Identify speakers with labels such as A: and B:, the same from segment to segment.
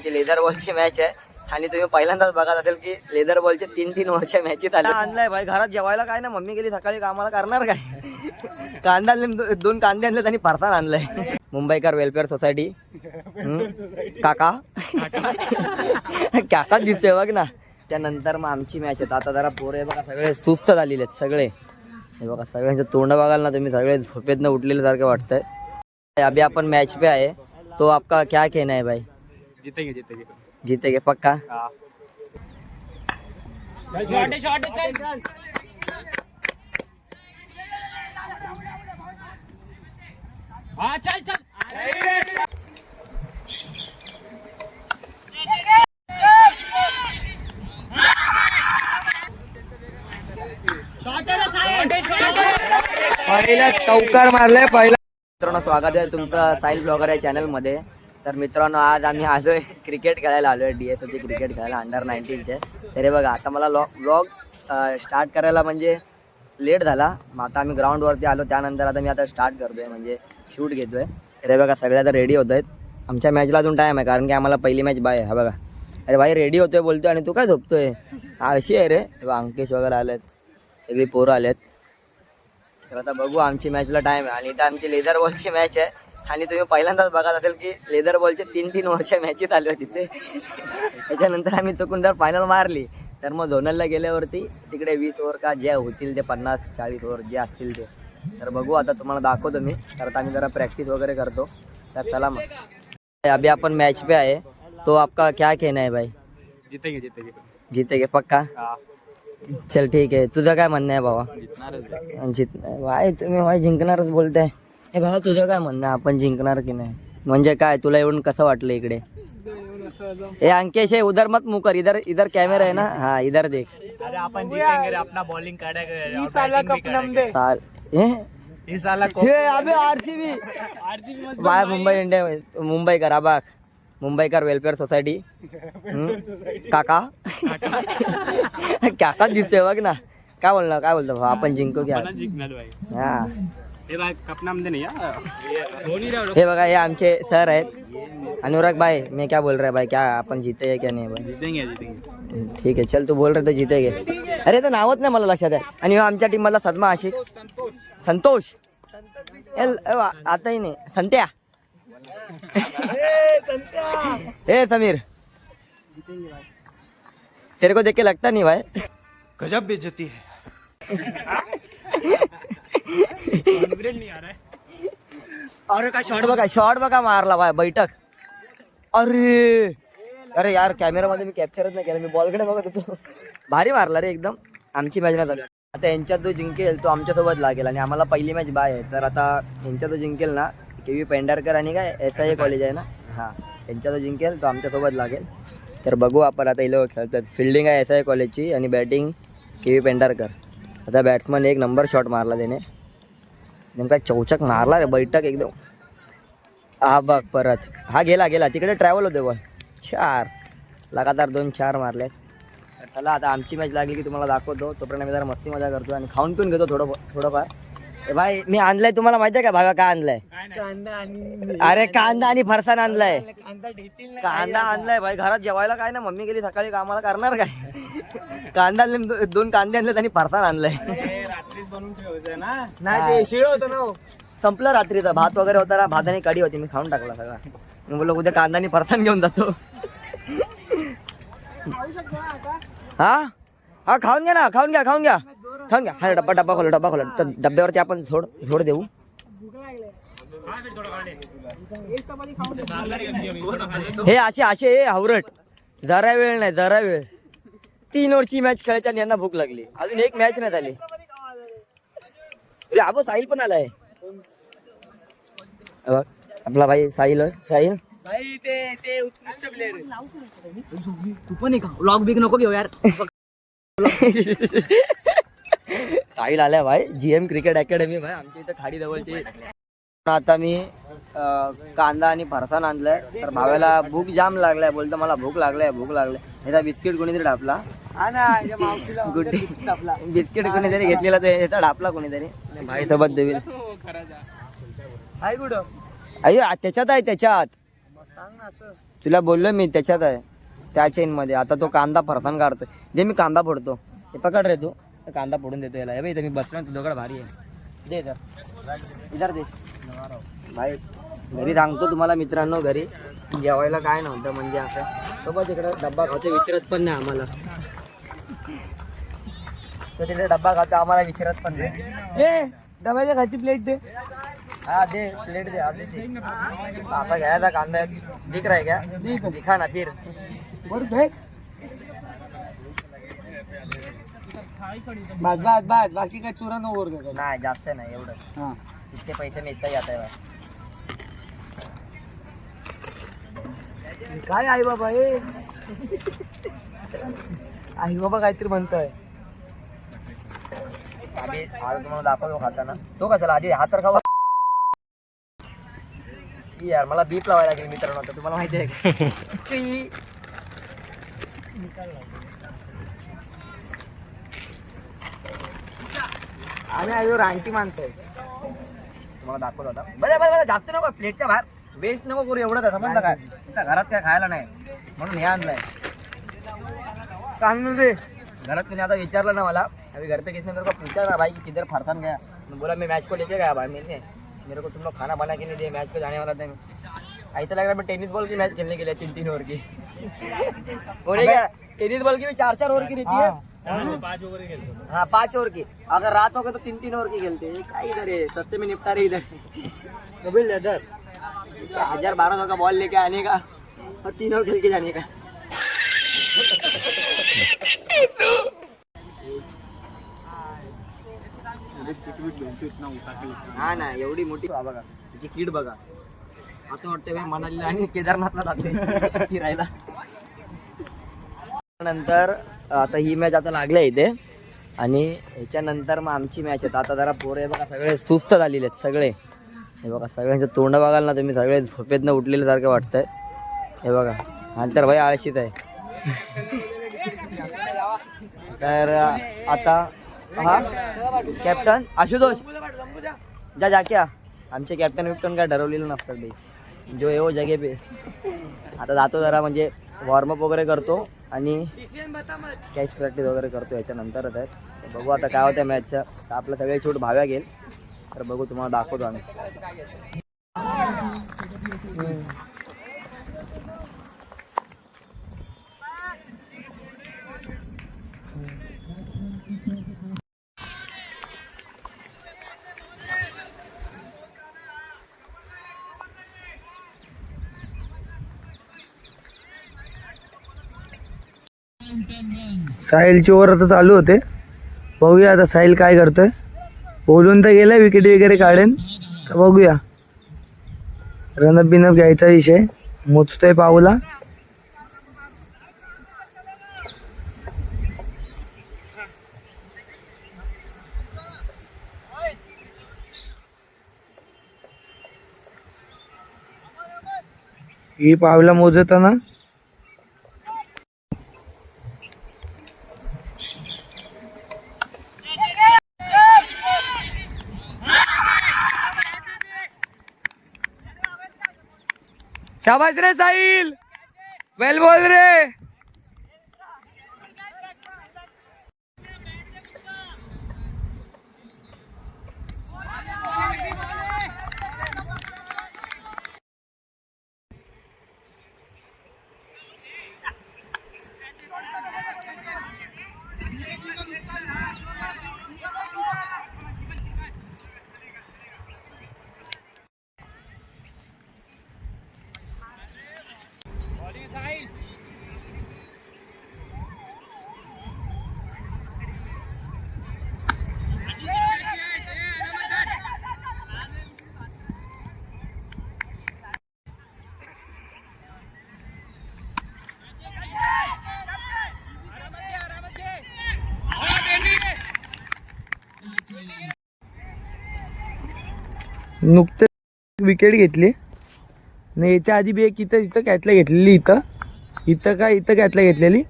A: आमची leather बॉलची match आहे आणि तुम्ही पहिल्यांदाच बघत असेल की लेदर बॉलचे 3-3 वर्ष मॅचेस आले. आणलाय भाई घरात जेवायला काय ना, मम्मी गेली सकाळी कामाला, करणार काय? कांदा आणले, 2 कांदे आणले आणि फरसाण आणलाय. मुंबईकर वेलफेअर सोसायटी काका काका दिसतोय बघ ना. त्यानंतर मग आमची मॅच आहे. आता जरा पोरे बघा सगळे सुस्त झालेले आहेत सगळे. हे बघा सगळ्यांचे तोंड बघाल ना तुम्ही, सगळे झोपेतनं उठलेले सारखं वाटतंय. अभी अपन मैच पे आए तो आपका क्या कहना है भाई?
B: जीतेंगे जीतेंगे
A: जीतेंगे पक्का?
B: चल चल
A: पहिला चौकार मारलाय पहिला. मित्रांनो स्वागत आहे तुमचं साहिल ब्लॉगर या चॅनलमध्ये. तर मित्रांनो आज आम्ही आलोय क्रिकेट खेळायला आलोय, DSOचे क्रिकेट खेळायला अंडर 19चे. तरी बघा आता मला व्लॉग स्टार्ट करायला म्हणजे लेट झाला. मग आता आम्ही ग्राउंडवरती आलो, त्यानंतर आता मी आता स्टार्ट करतोय म्हणजे शूट घेतोय. अरे बघा सगळे आता रेडी होत आहेत. आमच्या मॅचला अजून टाईम आहे कारण की आम्हाला पहिली मॅच बाय आहे. हा बघा, अरे भाई रेडी होतोय बोलतोय आणि तू काय झोपतोय? आळशी आहे रे. अंकेश वगैरे आलेत, सगळी पोरं आलेत. तर आता बघू, आमची मॅचला टाईम आहे. आणि इथं आमची लेदर बॉलची मॅच आहे आणि तुम्ही पहिल्यांदाच बघत असेल की लेदर बॉलचे 3-3 वर्ष मॅचेस आले होते तिथे. त्याच्यानंतर आम्ही चुकून जर फायनल मारली तर मग झोनलला गेल्यावरती तिकडे 20 ओव्हर का जे होतील ते 50-40 ओव्हर जे असतील ते. तर बघू आता तुम्हाला दाखवतो मी. तर आता आम्ही जरा प्रॅक्टिस वगैरे करतो. तर चला मग. अभी अपन मैच पे आए तो आपका क्या कहना है भाई?
B: जीतेंगे जीतेंगे
A: जीतेंगे पक्का? चल ठीक आहे. तुझं काय म्हणणं आहे बाबा? भाई तुम्ही भाई जिंकणारच बोलताय. हे भावा तुझं काय म्हणणं आहे, आपण जिंकणार की नाही? म्हणजे काय तुला येऊन कसं वाटलं इकडे? ए अंकेश है उधर मत मुकर, इधर इधर कैमरा है ना, हाँ इधर देख.
B: अरे अपन जीतेंगे रे, अपना बॉलिंग काढेगा. इस साला कप नंबर
A: साल हे
B: इस साला
A: हे अबे RCB बाय मुंबई इंडिया, मुंबईकर आबाक मुंबईकर वेलफेअर सोसायटी काका काका दिसतोय बघ ना. काय बोलतो आपण जिंकू क्या?
B: जिंकणार भाई.
A: हा
B: हे भाई कप नाम दे नहीं
A: हे बघा हे आमचे सर आहेत अनुराग भाई. मैं क्या बोल रहा है भाई, क्या अपन जीते क्या नहीं भाई?
B: जीतेंगे जीतेंगे.
A: ठीक आहे चल, तू बोल रहे तर जीतेगे. अरे तर नावच नाही मला लक्षात आहे. आणि आमच्या टीम मधला सदमा आशिक, संतोष आताही नाही, संत्या ए समीर. तेरे को देख के लगता नहीं भाई?
C: गजब बेइज्जती है.
A: अरे काय शॉट बघा मारला भाई बैठक. अरे अरे यार कॅमेरामध्ये मी कॅप्चरच नाही केलं, मी बॉलकडे बघत होतो. भारी मारला रे एकदम. आमची मॅच नाही चालू. आता यांच्यात जो जिंकेल तो आमच्यासोबत लागेल आणि आम्हाला पहिली मॅच बाय आहे. तर आता यांच्यात जो जिंकेल ना, KV पेंढारकर आणि काय SIA कॉलेज आहे ना, हां त्यांच्यात जो जिंकेल तो आमच्यासोबत लागेल. तर बघू आपण आता हे लोक खेळतात. फिल्डिंग आहे SIA कॉलेजची आणि बॅटिंग KV पेंढारकर. आता बॅट्समन एक नंबर शॉट मारला त्याने, नेमका चौचक मारला रे बैठक एकदम. हा बघ परत हा गेला तिकडे ट्रॅव्हल होते बॉल. 4 लगातार 2-4 मारले. तर चला आता आमची मॅच लागली की तुम्हाला दाखवतो. तोपर्यंत मी जरा मस्ती मजा करतो आणि खाऊन पिऊन घेतो थोडंफार. भाई मी आणलाय, तुम्हाला माहिती आहे का भागा काय आणलाय? अरे कांदा आणि फरसाण आणलाय. कांदा आणलाय भाई, घरात जेवायला काय ना, मम्मी गेली सकाळी कामाला, करणार काय? कांदा आणले, 2 कांदे आणलेत आणि फरसाण आणलाय.
B: रात्रीच बनवून ठेवायचं ना.
A: नाही ते शिळ होतं ना, संपलं रात्रीचा. भात वगैरे होता ना, भात आणि कढी होती, मी खाऊन टाकला सगळा. मी बोललो उद्या कांदा आणि फरसाण घेऊन जातो. हा खाऊन घ्या ना, खाऊन घ्या. हा डब्बा खोला. तर डब्यावरती आपण झोड देऊ. हे असे हावरट. जरा वेळ 3 ओव्हरची मॅच खेळायची आणि यांना भूक लागली. अजून एक मॅच नाही झाली. अरे अबो साहिल पण आलाय. आपला भाई साहिल
B: भाई ते उत्कृष्ट प्लेअर.
A: तू पण आहे का? व्लॉग बिग नको घेऊ यार. साहिल आलाय भाई, GM क्रिकेट अकॅडमी भाई आमच्या इथं खाडी जवळची. आता मी कांदा आणि फरसाण आणलाय. तर भाव्याला भूक जाम लागलाय, बोलतो मला भूक लागलाय. ह्याचा बिस्किट कोणीतरी ढापला. बिस्किट कोणीतरी घेतलेला, तर ह्याचा ढापला कोणीतरी. भाई सोबत देईल. अयो त्याच्यात आहे. तुला बोललो मी त्याच्यात आहे त्या चेनमध्ये. आता तो कांदा फरसाण काढतोय. दे मी कांदा फोडतो. हे पकड रे तू. कांदा फोडून देतो याला. हे बघ इथं मी बसलो तुझ्याकडे भारी आहे. दे इधर दे भाई. घरी सांगतो तुम्हाला मित्रांनो, घरी जेवायला काय नव्हतं म्हणजे असं. तो बघ तिकडं डब्बा खातो विचारत पण नाही आम्हाला. तो तिकडे डब्बा खातो आम्हाला विचारत पण नाही. ए डब्याच्या खायची प्लेट दे. हाँ दे प्लेट दे. आप आता गया था कांदा दिख रहा है क्या? दिखा ना फिर.
D: बस बस बस बाकी काय चुरा नको करू.
A: नाही जास्त नाही एवढं.
D: हां
A: इतके पैसे मी इथं जात आहे. काय आई बाबा ए आई बाबा काहीतरी म्हणतोय. आधी आज तुम्हाला दाखवतो खाताना. तो कशाला आधी हात तर खावा. यार मला बीप लावायला लागेल मित्रांनो. आता तुम्हाला माहिती आहे की आम्ही आलो रानटी माणसं आहे. तुम्हाला दाखवत होता. बरं बरं बरं जास्त नको प्लेटच्या बाहेर वेस्ट नको करू. एवढं तर समजलं काय. इथं घरात काय खायला नाही म्हणून हे आणलंय. चांगलं रे. घरात तुम्ही आता विचारलं ना मला अभी घर पे किसने मेरे को पूछा ना भाई कि किधर फरसान गया. मैं बोला मैं मैच को लेके गया भाई. मैंने मेरे को तुम लोग खाना बना के नहीं दिया. मैच पे जाने वाला था मैं. ऐसा लग रहा है मैं टेनिस बॉल की मैच खेलने के लिए 3-3 ओवर की. और क्या टेनिस बॉल की भी 4-4 ओवर की रहती है.
B: 5 ओवर खेलते.
A: हाँ 5 ओवर की. अगर रात हो गए तो 3-3 ओवर की खेलते हैं. क्या इधर है सस्ते में निपटा रहे इधर. 1000-1200 का बॉल लेके आने का और 3 ओवर खेल के जाने का. हा ना एवढी मोठी बघा तिची कीड बघा. असं वाटतं मनालीला आणि केदारनाथला जाते फिरायला. नंतर आता ही मॅच आता लागल्या इथे आणि ह्याच्यानंतर मग आमची मॅच आहे. आता जरा पोरं बघा सगळे सुस्त झालेले आहेत सगळे. हे बघा सगळ्यांचं तोंड बघाल ना तुम्ही सगळे झोपेतनं उठलेले सारखं वाटतंय. हे बघा अंतर भाई आळशीत आहे. तर आता हा कॅप्टन आशुतोष जा जाके आमचे कॅप्टन विप्टन काय ठरवलेलं नसतात भाई. जो आहे वो जगे पे. आता जातो जरा म्हणजे वॉर्मअप वगैरे करतो आणि कॅच प्रॅक्टिस वगैरे करतो याच्यानंतरच आहे. बघू आता काय होतं मॅचचं. तर आपलं सगळे शूट भाव्या गेल तर बघू तुम्हाला दाखवतो आम्ही.
D: साहिलची ओव्हर आता चालू होते. बघूया आता साहिल काय करतोय. बोलून तर गेलाय विकेट वगैरे काढेन. तर बघूया रनअप बिनअप घ्यायचा विषय मोजतोय पाऊला. ही पावला मोजताना शाबाश रे साहिल. वेल बॉल रे. नुकते विकेट घेतली नाही. याच्या आधी बी एक इथं कॅटला घेतलेली. इथं कॅटला घेतलेली.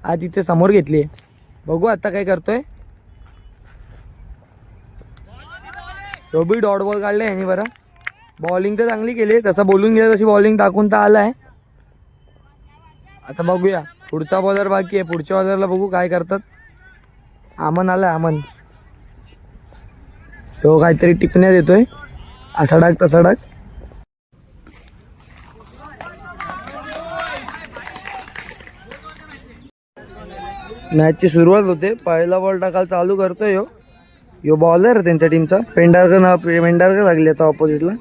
D: आज इथे समोर घेतली. बघू आता काय करतोय. तो बी डॉट बॉल काढले यांनी. बरं बॉलिंग तर चांगली केली. तसं बोलून गेलं तशी बॉलिंग टाकून तर आलाय. आता बघूया पुढचा बॉलर बाकी आहे, पुढच्या बॉलरला बघू काय करतात. आमन आलाय, आमन तो काहीतरी टिपण्या देतोय, असा डाग तसा डाग. मॅचची सुरुवात होते, पहिला बॉल टाकायला चालू करतोय यो बॉलर आहे त्यांच्या टीमचा. पेंडारकर लागली आता ऑपोजिटला,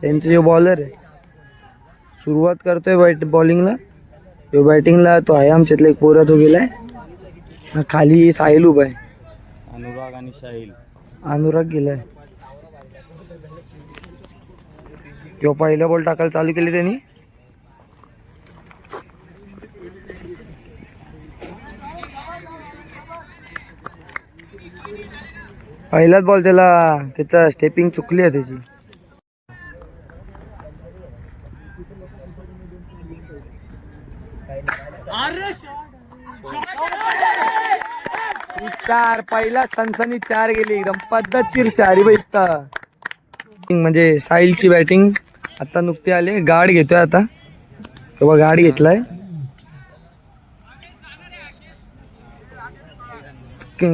D: त्यांचा जो बॉलर आहे. सुरुवात करतोय बॉलिंगला, यो बॅटिंगला तो आहे आमच्यातला एक पोरा, तो गेलाय. खाली साहिल उभा आहे,
C: अनुराग आणि साहिल.
D: अनुराग गेलाय. जो पहिला बॉल टाकायला चालू केले त्यांनी. पहिलाच बॉल त्याचा स्टेपिंग चुकली आहे त्याची. चार पहिला सनसनी 4 गेली, एकदम पद्धतशीर 4 बघता. म्हणजे साहिलची बॅटिंग आता नुकती आली. गार्ड घेतोय आता, तेव्हा गार्ड घेतलाय.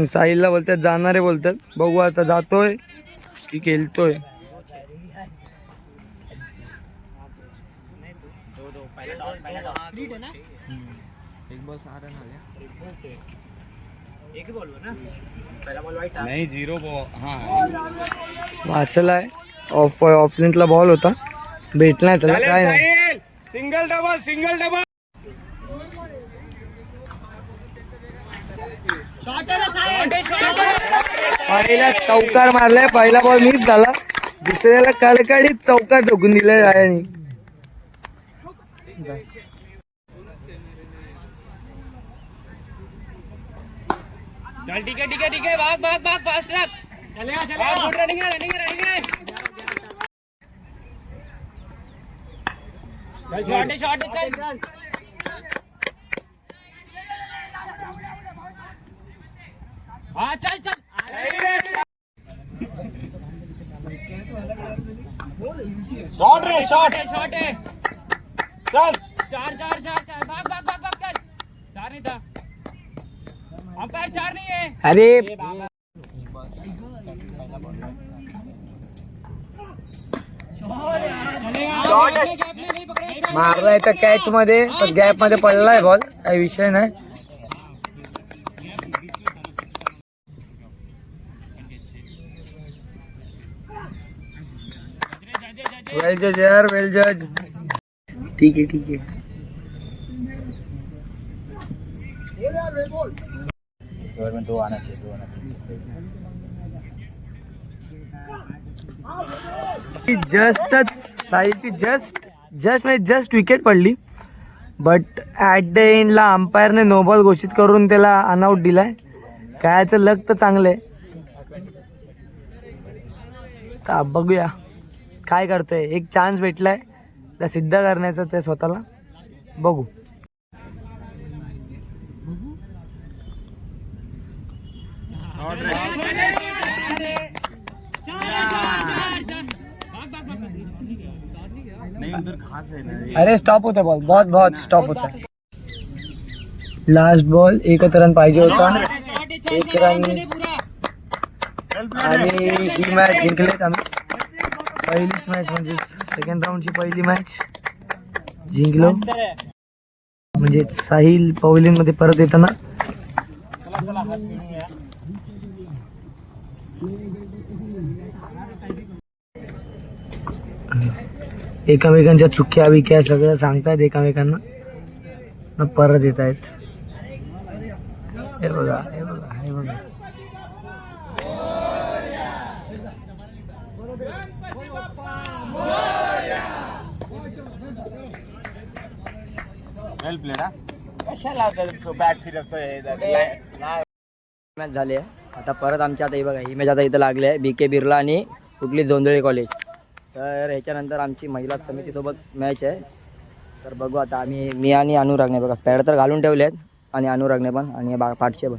D: साहिलला बोलतात जाणारे बोलतात, बघू आता जातोय की खेळतोय.
C: नाही 0 हा
D: वाचलाय. ऑफ लेंथला बॉल होता, भेटलाय त्याला, काय नाही.
C: Single double.
D: पहिला चौकार मारलाय, पहिला बॉल मिस झाला, दुसऱ्याला कडकडीत चौकार ठोकून दिलाय गाड्याने.
B: चल ठीक है भाग फास्ट रख. चलेगा रनिंग है. शॉट है चल. हाँ चल. शॉट है. चल. चार. भाग चल. 4 नहीं था, अंपायर 4 नहीं है.
D: अरे मारलाय तर कॅच मध्ये, तर गॅप मध्ये पडलाय बॉल, काही विषय नाही. वेल जज यार, वेल जज. ठीक आहे.
C: में 2 आना चाहिए.
D: साईची जस्ट विकेट पडली, बट ॲट द एंडला अंपायरने नो बॉल घोषित करून त्याला अनआउट दिलाय. कायचं लक तर चांगलंय. तर बघूया काय करतोय. एक चान्स भेटलाय त्या सिद्ध करण्याचा ते स्वतःला, बघू.
C: नहीं उधर घास है ना.
D: अरे स्टॉप होता बॉल, बहुत स्टॉप होता. लास्ट बॉल, 1 रन पाहिजे होता, 1 रन आणि ही मॅच जिंकलेत आम्ही. पहिलीच मॅच म्हणजे सेकंड राऊंडची पहिली मॅच जिंकलो. म्हणजे साहिल पवेलियन मध्ये परत येताना एकमेकांच्या चुक्या विक्या सगळं सांगतायत एकमेकांना, न परत येत आहेत. हे बघा.
C: वेल प्लेड. कशाला बॅट फिरवतोय.
A: मॅच झाली आहे आता परत आमच्या. आता ही बघा, ही मॅच आता इथं लागली आहे BK बिर्ला आणि कुठली जोंधळे कॉलेज. तर ह्याच्यानंतर आमची महिला समितीसोबत मॅच आहे. तर बघू आता मी आणि अनुरागने बघा पॅड तर घालून ठेवले आहेत, आणि अनुरागने पण आणि पाठचे पण.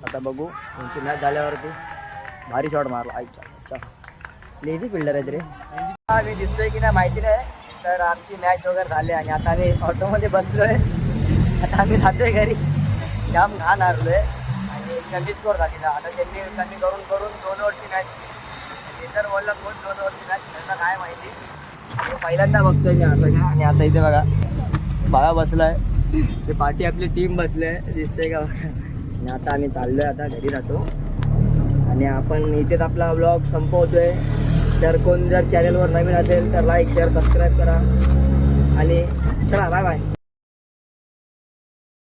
A: आता बघू त्यांची मॅच झाल्यावरती. भारी शॉट मारला. अच्छा लेझी फिल्डर आहेत रे. मी दिसतोय की नाही माहिती नाही. तर आमची मॅच वगैरे झाली आणि आता आम्ही ऑटोमध्ये बसलो आहे आता आम्ही जातोय घरी. जाम घाण हारलोय आणि कमी स्कोर झालेला. आता त्यांनी कमी करून करून 2 ओव्हरची मॅच. इतर बॉलला कोण 2 ओव्हरची मॅच खेळता काय माहिती. हे पहिल्यांदा बघतोय मी असं का. आणि आता इथे बघा बाळा बसलाय. ते पाठी आपली टीम बसले दिसते का बघा. आणि आता आम्ही चाललोय आता घरी जातो. आणि आपण इथेच आपला व्लॉग संपवतोय. तर कोण जर चॅनलवर नवीन असेल तर लाईक शेअर सबस्क्राईब करा. आणि चला बाय बाय.